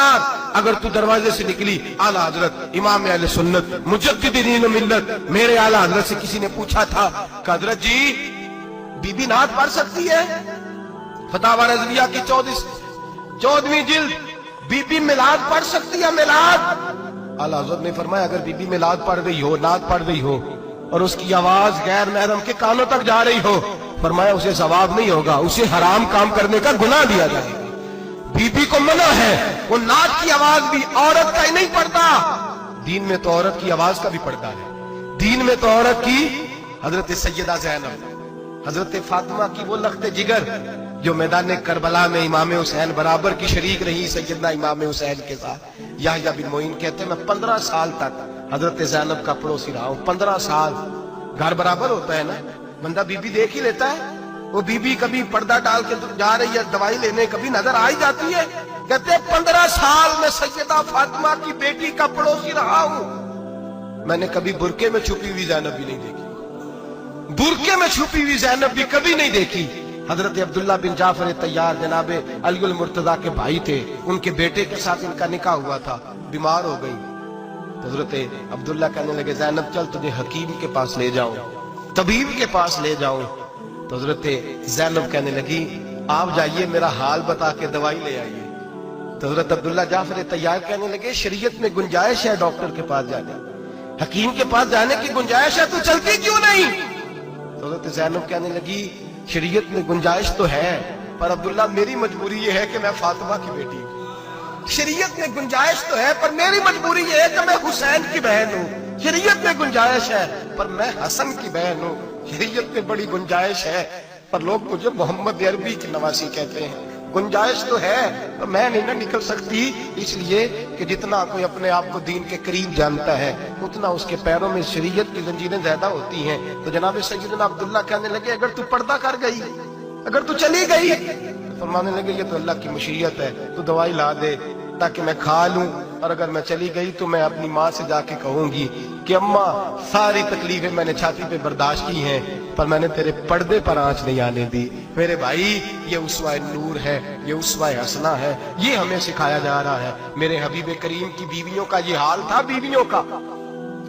खबरदार, अगर तू दरवाजे से निकली आला हजरत इमाम अहले सुन्नत मुजद्दिद दीन व मिल्लत मेरे आला हजरत से किसी ने पूछा था कि हजरत जी बीबी नात पढ़ सकती है? फतावा रज़विया की 14वीं जिल्द, बीबी मिलाद पढ़ सकती है? मिलाद। आला हजरत ने फरमाया अगर बीबी मिलाद पढ़ रही हो, नात पढ़ रही हो और उसकी आवाज गैर महरम के कानों तक जा रही हो, फरमाया उसे सवाब नहीं होगा, उसे हराम काम करने का गुनाह दिया जाएगा। बीबी को मना है, वो नात की आवाज भी औरत का ही नहीं पड़ता, दीन में तो औरत की आवाज का भी पड़ता है। दीन में तो औरत की, हजरत सैयदा ज़ैनब, हजरत फातिमा की वो लख्ते जिगर जो मैदान करबला में इमाम हुसैन बराबर की शरीक रही सैयदना इमाम हुसैन के साथ। याह्या बिन मोइन कहते मैं 15 साल तक हजरत ज़ैनब का पड़ोसी रहा हूं। 15 साल, घर बराबर होता है ना, बंदा बीबी देख ही लेता है। वो बीबी कभी पर्दा डाल के जा रही है दवाई लेने, कभी नजर आ ही जाती है। कहते 15 साल में सैयदा फातिमा की बेटी का पड़ोसी रहा हूं, मैंने कभी बुरके में छुपी हुई ज़ैनब भी नहीं देखी, बुरके में छुपी हुई ज़ैनब भी कभी नहीं देखी। हजरत अब्दुल्ला बिन जाफर तैयार जनाबे अलीउल मुर्तजा के भाई थे, उनके बेटे के साथ इनका निकाह हुआ था, बीमार हो गई तो हजरत अब्दुल्ला कहने लगे ज़ैनब चल तुझे हकीम के पास ले जाऊं, तबीब के पास ले जाऊं। तो हजरत ज़ैनब कहने लगी आप जाइए मेरा हाल बता के दवाई ले आइए। तो हजरत अब्दुल्ला जाफर तैयार कहने लगे शरीयत में गुंजाइश है डॉक्टर के पास जाने, हकीम के पास जाने की गुंजाइश है, तू चलती क्यों नहीं? तो हजरत ज़ैनब कहने लगी शरीयत में गुंजाइश तो है पर अब्दुल्ला मेरी मजबूरी ये है कि मैं फातिमा की बेटी हूं। शरीयत में गुंजाइश तो है पर मेरी मजबूरी ये है कि मैं हुसैन की बहन हूं। शरीयत में गुंजाइश है पर मैं हसन की बहन हूं। शरीयत में बड़ी गुंजाइश है पर लोग मुझे मोहम्मद अरबी की नवासी कहते हैं। गुंजाइश तो है पर मैं नहीं ना निकल सकती, इसलिए कि जितना कोई अपने आप को दीन के करीब जानता है उतना उसके पैरों में शरीयत की जंजीरें ज्यादा होती हैं। तो जनाब सैयदना अब्दुल्ला कहने लगे अगर तू पर्दा कर गई, अगर तू चली गई, तो फरमाने लगे ये तो अल्लाह की मशीयत है, तू दवाई ला दे ताकि मैं खा लूं, और अगर मैं चली गई तो मैं अपनी माँ से जाके कहूंगी कि अम्मा सारी तकलीफें मैंने छाती पे बर्दाश्त की हैं पर मैंने तेरे पर्दे पर आंच नहीं आने दी। मेरे भाई ये उसवा नूर है, ये उसवा हसना है, ये हमें सिखाया जा रहा है। मेरे हबीब करीम की बीवियों का ये हाल था, बीवियों का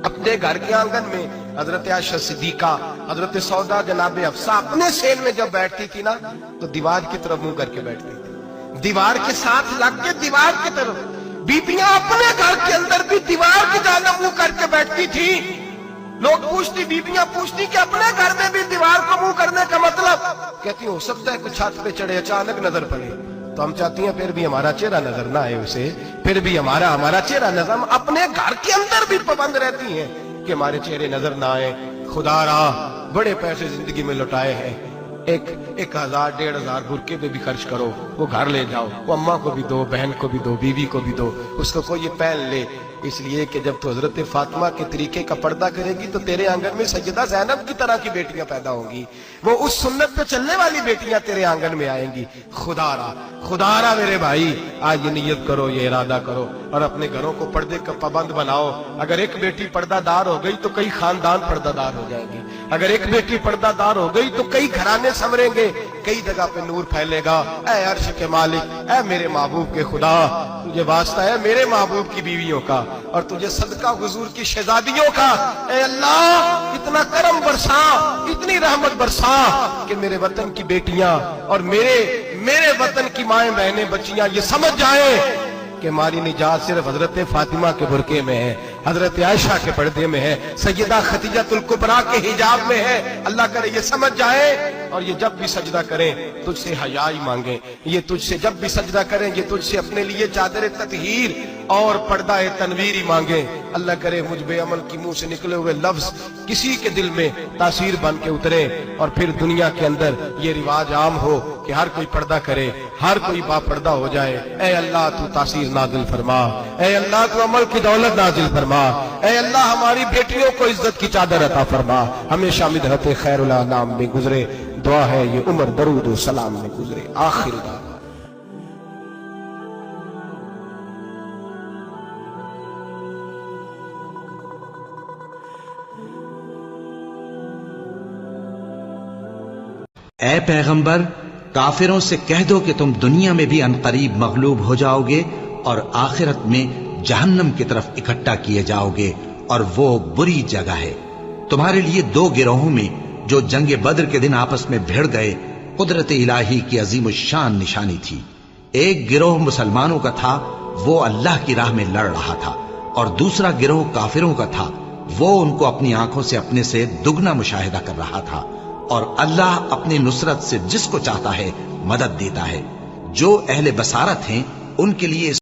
अपने घर के आंगन में हजरत आयशा सिद्दीका, हजरत सौदा जनाब हफ्सा अपने सेन में जब बैठती थी ना तो दीवार की तरफ मुंह करके बैठती थी, दीवार के साथ लग के दीवार की तरफ। बीबियां अपने घर के अंदर भी दीवार की जानब मुंह करके बैठती थी। लोग पूछती, बीबियां पूछती कि अपने घर में भी दीवार को मुंह करने का मतलब? कहती हो सकता है कुछ छत पे चढ़े अचानक नजर पड़े, तो हम चाहती हैं फिर भी हमारा चेहरा नजर ना आए उसे, फिर भी हमारा चेहरा नजर, हम अपने घर के अंदर भी पाबंद रहती हैं कि हमारे चेहरे नजर ना आए। खुदा रा बड़े पैसे जिंदगी में लुटाए हैं, 1000 1500 बुरके पे भी खर्च करो, वो घर ले जाओ, वो अम्मा को भी दो, बहन को भी दो, बीवी को भी दो, उसको कोई ये पहन ले। इसलिए कि जब तो हजरत फातिमा के तरीके का पर्दा करेगी तो तेरे आंगन में सैयदा ज़ैनब की तरह की बेटियां पैदा होंगी, वो उस सुन्नत पे चलने वाली बेटियां तेरे आंगन में आएंगी। खुदारा मेरे भाई आज ये नियत करो, ये इरादा करो और अपने घरों को पर्दे का पाबंद बनाओ। अगर एक बेटी पर्दादार हो गई तो कई खानदान पर्दादार हो जाएंगे, अगर एक बेटी पर्दादार हो गई तो कई घराने संवरेंगे, कई जगह पे नूर फैलेगा। ऐ अर्श के मालिक, ऐ मेरे महबूब के खुदा, तुझे वास्ता है मेरे महबूब की बीवियों का और तुझे सदका हुजूर की शहजादियों का। ऐ अल्लाह इतना करम बरसा, इतनी रहमत बरसा कि मेरे वतन की बेटियां और मेरे वतन की माएं बहनें बच्चियां ये समझ जाए कि हमारी निजात सिर्फ हजरत फातिमा के बुरके में है, हजरत आयशा के पर्दे में है, सैयदा खदीजतुल कुबरा के हिजाब में है। अल्लाह करे ये समझ जाए और ये जब भी सजदा करें तुझसे हयाई मांगे, ये तुझसे जब भी सजदा करें ये तुझसे अपने लिए चादर ततहीर और पर्दा तनवीर मांगे। अल्लाह करे मुझ बेअमल की मुंह से निकले हुए लफ्ज किसी के दिल में तासीर बन के उतरे और फिर दुनिया के अंदर ये रिवाज आम हो कि हर कोई पर्दा करे, हर कोई बापर्दा हो जाए। ऐ अल्लाह तू तासीर नाजिल फरमा, ऐ अल्लाह तू अमल की दौलत नाजिल फरमा, ऐ अल्लाह हमारी बेटियों को इज्जत की चादर अता फरमा। हमेशा मिदहत खैरुल अनाम में गुजरे, दुआ है ये उम्र दरूद व सलाम में गुजरे। आखिर ऐ पैगंबर, काफिरों से कह दो कि तुम दुनिया में भी अनकरीब मगलूब हो जाओगे اور آخرت میں جہنم کی طرف اکٹھا کیے جاؤ گے، اور وہ بری جگہ ہے۔ تمہارے لیے دو گروہوں میں جو جنگ بدر کے دن آپس میں بھیڑ گئے قدرت الہی کی عظیم الشان نشانی تھی۔ ایک گروہ مسلمانوں کا تھا، وہ اللہ کی راہ میں لڑ رہا تھا، اور دوسرا گروہ کافروں کا تھا، وہ ان کو اپنی آنکھوں سے اپنے سے دگنا مشاہدہ کر رہا تھا۔ اور اللہ اپنی نصرت سے جس کو چاہتا ہے مدد دیتا ہے۔ جو اہل بصارت ہیں ان کے لیے